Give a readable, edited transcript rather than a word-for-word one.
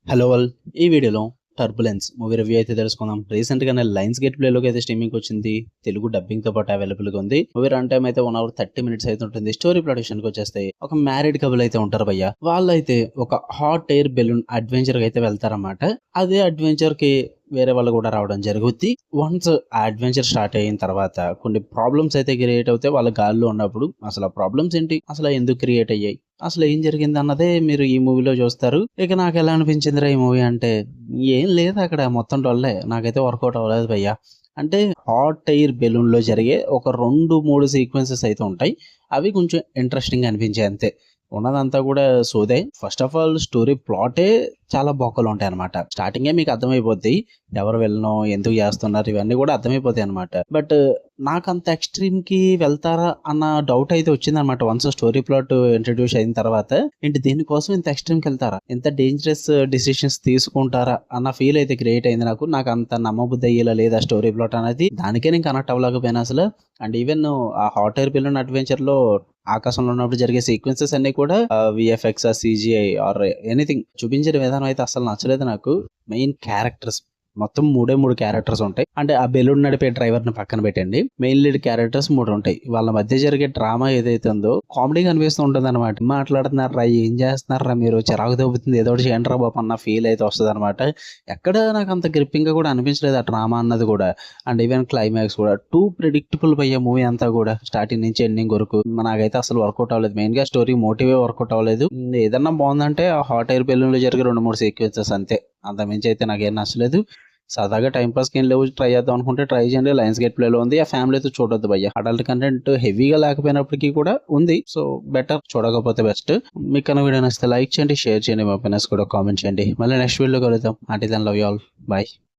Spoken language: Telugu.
Hello all. ఈ వీడియోలో 'టర్బులెన్స్' మూవీ రివ్యూ అయితే తెలుసుకుందాం. రీసెంట్ గానే లయన్స్ గేట్ ప్లేలోకి అయితే స్ట్రీమింగ్ వచ్చింది. తెలుగు డబ్బింగ్ తో పాటు అవైలబుల్ గా ఉంది. మూవీ రన్ టైం అయితే 1 అవర్ 30 మినిట్స్ అయితే ఉంటుంది. స్టోరీ ప్రొడక్షన్ కి వచ్చేస్తే ఒక మ్యారీడ్ కపుల్ అయితే ఉంటారు భయ్య. వాళ్ళైతే ఒక హాట్ ఎయిర్ బెలూన్ అడ్వెంచర్ కి అయితే వెళ్తారన్నమాట. అదే అడ్వెంచర్ కి వేరే వాళ్ళు కూడా రావడం జరుగుద్ది. వన్స్ ఆ అడ్వెంచర్ స్టార్ట్ అయిన తర్వాత కొన్ని ప్రాబ్లమ్స్ అయితే క్రియేట్ అవుతాయి వాళ్ళ గాల్లో ఉన్నప్పుడు. అసలు ఆ ప్రాబ్లమ్స్ ఏంటి, అసలు ఎందుకు క్రియేట్ అయ్యాయి, అసలు ఏం జరిగింది అన్నదే మీరు ఈ మూవీలో చూస్తారు. ఇక నాకు ఎలా అనిపించిందిరా ఈ మూవీ అంటే, ఏం లేదు అక్కడ మొత్తం డొల్లే. నాకైతే వర్కౌట్ అవ్వలేదు భయ్య. అంటే హాట్ ఎయిర్ బెలూన్ లో జరిగే ఒక 2-3 సీక్వెన్సెస్ అయితే ఉంటాయి. అవి కొంచెం ఇంట్రెస్టింగ్ అనిపించాయి అంతే. ఉన్నదంతా కూడా సోదే. ఫస్ట్ ఆఫ్ ఆల్ స్టోరీ ప్లాటే చాలా బొక్కలు ఉంటాయి అనమాట. స్టార్టింగే మీకు అర్థమైపోద్ది ఎవరు వెళ్ళను, ఎందుకు చేస్తున్నారు, ఇవన్నీ కూడా అర్థమైపోతాయి అనమాట. బట్ నాకు అంత ఎక్స్ట్రీమ్ కి వెళ్తారా అన్న డౌట్ అయితే వచ్చిందనమాట. వన్స్ స్టోరీ ప్లాట్ ఇంట్రడ్యూస్ అయిన తర్వాత, ఏంటి దీనికోసం ఇంత ఎక్స్ట్రీమ్ కి వెళ్తారా, ఇంత డేంజరస్ డిసిషన్స్ తీసుకుంటారా అన్న ఫీల్ అయితే క్రియేట్ అయింది నాకు. నాకు అంత నమ్మబుద్ధి అయ్యేలా లేదు ఆ స్టోరీ ప్లాట్ అనేది. దానికే నేను కనెక్ట్ అవ్వలేకపోయినా అసలు. అండ్ ఈవెన్ ఆ హాట్ ఎయిర్ బెలూన్ అడ్వెంచర్ లో ఆకాశంలో ఉన్నప్పుడు జరిగే సీక్వెన్సెస్ అన్ని కూడా విఎఫ్ఎక్స్, సిజిఐ ఆర్ ఎనీథింగ్ చూపించిన విధానం అయితే అసలు నచ్చలేదు నాకు. మెయిన్ క్యారెక్టర్స్ మొత్తం 3 క్యారెక్టర్స్ ఉంటాయి. అంటే ఆ బెలూన్ నడిపే డ్రైవర్ ని పక్కన పెట్టండి, మెయిన్ లీడ్ క్యారెక్టర్స్ 3 ఉంటాయి. వాళ్ళ మధ్య జరిగే డ్రామా ఏదైతే ఉందో కామెడీగా అనిపిస్తూ ఉంటుంది అనమాట. మాట్లాడుతున్నారా, ఏం చేస్తున్నారా మీరు, చిరాకు దొబ్బుతుంది, ఏదో ఒకటి చేయండి రా బాబు అన్న ఫీల్ అయితే వస్తుంది అనమాట. ఎక్కడ నాకు అంత గ్రిప్పింగ్ గా కూడా అనిపించలేదు ఆ డ్రామా అన్నది కూడా. అండ్ ఈవెన్ క్లైమాక్స్ కూడా టూ ప్రిడిక్టబుల్ అయ్యే మూవీ అంతా కూడా స్టార్టింగ్ నుంచి ఎండింగ్ వరకు నాకైతే అసలు వర్కౌట్ అవ్వలేదు. మెయిన్ గా స్టోరీ మోటివే వర్కౌట్ అవ్వలేదు. ఏదన్నా బాగుందంటే ఆ హాట్ ఎయిర్ బెలూన్ లో జరిగే 2-3 సీక్వెన్సెస్ అంతే. అంతమించి అయితే నాకేం నచ్చలేదు. సరదాగా టైం పాస్ కి ఏం లేవు, ట్రై చేద్దాం అనుకుంటే ట్రై చేయండి. లయన్స్ గేట్ ప్లేలో ఉంది. ఆ ఫ్యామిలీతో చూడొద్దు భయ్య. అడల్ట్ కంటెంట్ హెవీగా లేకపోయినప్పటికీ కూడా ఉంది. సో బెటర్, చూడకపోతే బెస్ట్. మీకు కన్నా వీడియో నచ్చితే లైక్ చేయండి, షేర్ చేయండి, మా ఒపీనియన్స్ కూడా కామెంట్ చేయండి. మళ్ళీ నెక్స్ట్ వీడియోలో కలుద్దాం. అంటే దాని లవ్ యూ ఆల్. బాయ్.